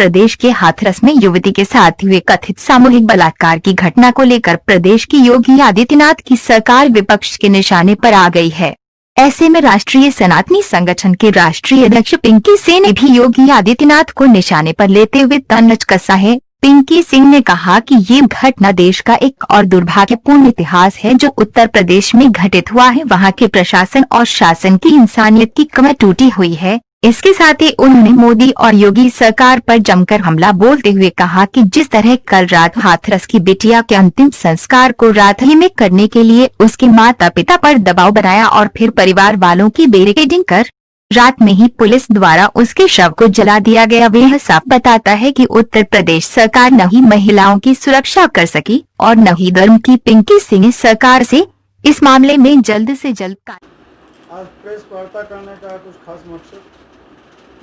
प्रदेश के हाथरस में युवती के साथ हुए कथित सामूहिक बलात्कार की घटना को लेकर प्रदेश की योगी आदित्यनाथ की सरकार विपक्ष के निशाने पर आ गई है। ऐसे में राष्ट्रीय सनातनी संगठन के राष्ट्रीय अध्यक्ष पिंकी सिंह ने भी योगी आदित्यनाथ को निशाने पर लेते हुए तंज कसा है। पिंकी सिंह ने कहा कि ये घटना देश का एक और दुर्भाग्यपूर्ण इतिहास है जो उत्तर प्रदेश में घटित हुआ है। वहाँ के प्रशासन और शासन की इंसानियत की कमर टूटी हुई है। इसके साथ ही उन्होंने मोदी और योगी सरकार पर जमकर हमला बोलते हुए कहा कि जिस तरह कल रात हाथरस की बिटिया के अंतिम संस्कार को रात ही में करने के लिए उसके माता पिता पर दबाव बनाया और फिर परिवार वालों की बैरिकेडिंग कर रात में ही पुलिस द्वारा उसके शव को जला दिया गया, वह साफ बताता है कि उत्तर प्रदेश सरकार न ही महिलाओं की सुरक्षा कर सकी और न ही धर्म की। पिंकी सिंह सरकार से इस मामले में जल्द से जल्द आज प्रेस वार्ता करने का कुछ खास मकसद?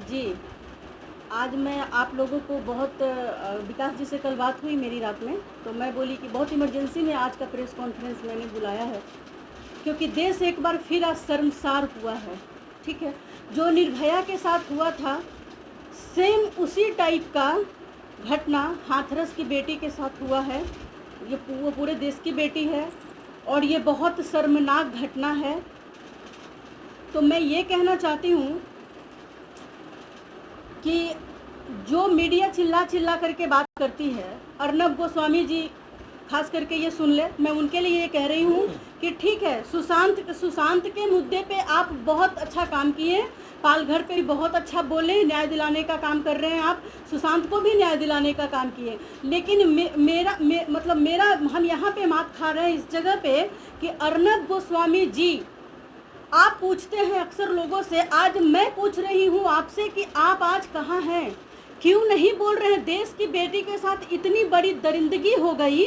जी, आज मैं आप लोगों को बहुत विकास जी से कल बात हुई मेरी रात में, तो मैं बोली कि बहुत इमरजेंसी में आज का प्रेस कॉन्फ्रेंस मैंने बुलाया है क्योंकि देश एक बार फिर आज शर्मसार हुआ है। ठीक है, जो निर्भया के साथ हुआ था सेम उसी टाइप का घटना हाथरस की बेटी के साथ हुआ है। ये वो पूरे देश की बेटी है और ये बहुत शर्मनाक घटना है। तो मैं ये कहना चाहती हूँ कि जो मीडिया चिल्ला चिल्ला करके बात करती है, अर्नब गोस्वामी जी खास करके ये सुन ले, मैं उनके लिए ये कह रही हूँ कि ठीक है, सुशांत के मुद्दे पे आप बहुत अच्छा काम किए, पालघर पे भी बहुत अच्छा बोले, न्याय दिलाने का काम कर रहे हैं आप, सुशांत को भी न्याय दिलाने का काम किए। लेकिन मेरा हम यहाँ पे मात खा रहे हैं इस जगह पे कि अर्नब गोस्वामी जी, आप पूछते हैं अक्सर लोगों से, आज मैं पूछ रही हूँ आपसे कि आप आज कहाँ हैं, क्यों नहीं बोल रहे हैं? देश की बेटी के साथ इतनी बड़ी दरिंदगी हो गई,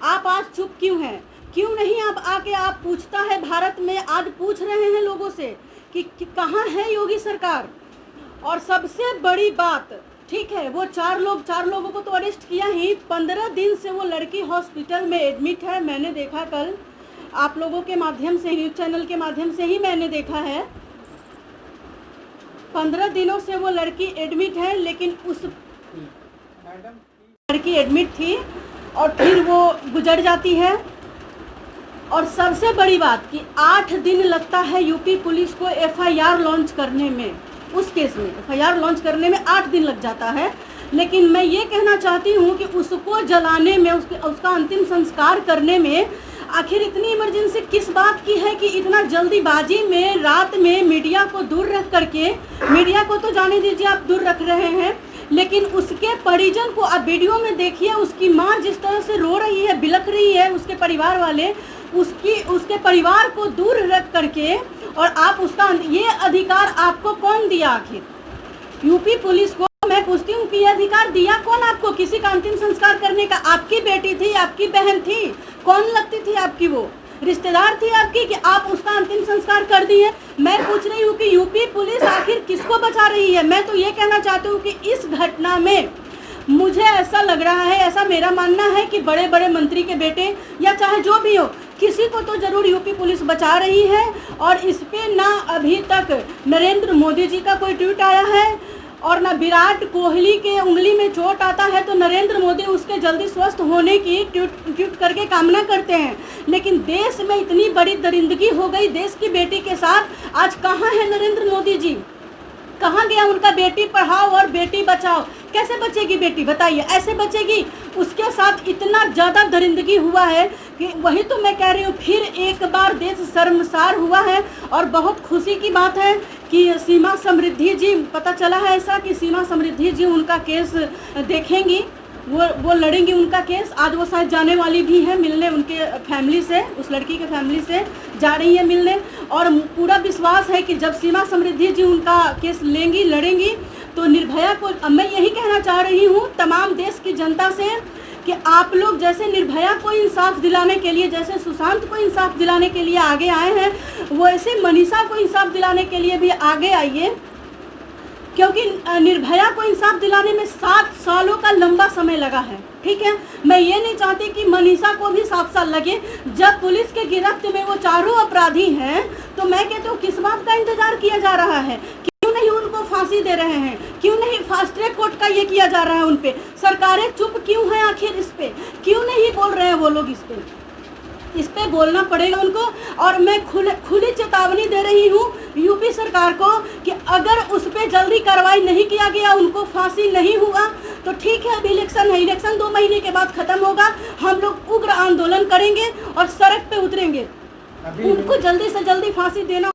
आप आज चुप क्यों हैं? क्यों नहीं आप आके आप पूछता है भारत में, आज पूछ रहे हैं लोगों से कि कहाँ है योगी सरकार। और सबसे बड़ी बात, ठीक है, वो चार लोगों को तो अरेस्ट किया ही, 15 दिन से वो लड़की हॉस्पिटल में एडमिट है। मैंने देखा कल आप लोगों के माध्यम से, न्यूज़ चैनल के माध्यम से ही मैंने देखा है, 15 दिनों से वो लड़की एडमिट है। लेकिन उस लड़की एडमिट थी और फिर वो गुजर जाती है। और सबसे बड़ी बात कि 8 दिन लगता है यूपी पुलिस को एफआईआर लॉन्च करने में, उस केस में एफआईआर लॉन्च करने में 8 दिन लग जाता है। लेकिन मैं ये कहना चाहती हूँ कि उसको जलाने में, उसका अंतिम संस्कार करने में आखिर इतनी इमरजेंसी किस बात की है कि इतना जल्दीबाजी में रात में मीडिया को दूर रख करके, मीडिया को तो जाने दीजिए आप दूर रख रहे हैं, लेकिन उसके परिजन को आप वीडियो में देखिए, उसकी माँ जिस तरह से रो रही है, बिलख रही है, उसके परिवार वाले उसके परिवार को दूर रख करके, और आप उसका ये अधिकार आपको कौन दिया? आखिर यूपी पुलिस को मैं पूछती हूँ कि ये अधिकार दिया कौन आपको किसी का अंतिम संस्कार करने का? आपकी बेटी थी, आपकी बहन थी, कौन लगती थी आपकी? वो रिश्तेदार थी आपकी कि आप उसका अंतिम संस्कार कर दिए। मैं पूछ रही हूँ कि यूपी पुलिस आखिर किसको बचा रही है? मैं तो ये कहना चाहती हूँ कि इस घटना में मुझे ऐसा लग रहा है, ऐसा मेरा मानना है कि बड़े बड़े मंत्री के बेटे या चाहे जो भी हो, किसी को तो जरूर यूपी पुलिस बचा रही है। और इस पे ना अभी तक नरेंद्र मोदी जी का कोई ट्वीट आया है, और ना विराट कोहली के उंगली में चोट आता है तो नरेंद्र मोदी उसके जल्दी स्वस्थ होने की ट्वीट करके कामना करते हैं। लेकिन देश में इतनी बड़ी दरिंदगी हो गई देश की बेटी के साथ, आज कहाँ है नरेंद्र मोदी जी? कहाँ गया उनका बेटी पढ़ाओ और बेटी बचाओ? कैसे बचेगी बेटी, बताइए? ऐसे बचेगी? उसके साथ इतना ज़्यादा दरिंदगी हुआ है कि वही तो मैं कह रही हूँ, फिर एक बार देश शर्मसार हुआ है। और बहुत खुशी की बात है कि सीमा समृद्धि जी, पता चला है ऐसा कि सीमा समृद्धि जी उनका केस देखेंगी, वो लड़ेंगी उनका केस। आज वो शायद जाने वाली भी है मिलने, उनके फैमिली से, उस लड़की के फैमिली से जा रही है मिलने। और पूरा विश्वास है कि जब सीमा समृद्धि जी उनका केस लेंगी, लड़ेंगी, तो निर्भया को मैं यही कहना चाह रही हूँ तमाम देश की जनता से कि आप लोग जैसे निर्भया को इंसाफ दिलाने के लिए, जैसे सुशांत को इंसाफ दिलाने के लिए आगे आए हैं, वैसे मनीषा को इंसाफ दिलाने के लिए भी आगे आइए। क्योंकि निर्भया को इंसाफ दिलाने में 7 सालों का लंबा समय लगा है। ठीक है, मैं ये नहीं चाहती कि मनीषा को भी 7 साल लगे। जब पुलिस के गिरफ्त में वो चारों अपराधी हैं, तो मैं कहती हूँ किस बात का इंतजार किया जा रहा है? क्यों नहीं उनको उनको फांसी दे रहे हैं? क्यों नहीं फास्ट ट्रैक कोर्ट का ये किया जा रहा है उन पे? सरकारें चुप क्यों हैं आखिर इस पे? क्यों नहीं बोल रहे हैं वो लोग इस पे बोलना पड़ेगा उनको। और मैं खुली चेतावनी दे रही हूँ यूपी सरकार को कि अगर उस पे जल्दी कार्रवाई नहीं किया गया, उनको फांसी नहीं हुआ तो ठीक है, अभी इलेक्शन है, इलेक्शन 2 महीने के बाद ख़त्म होगा, हम लोग उग्र आंदोलन करेंगे और सड़क पे उतरेंगे, उनको जल्दी से जल्दी फांसी देना।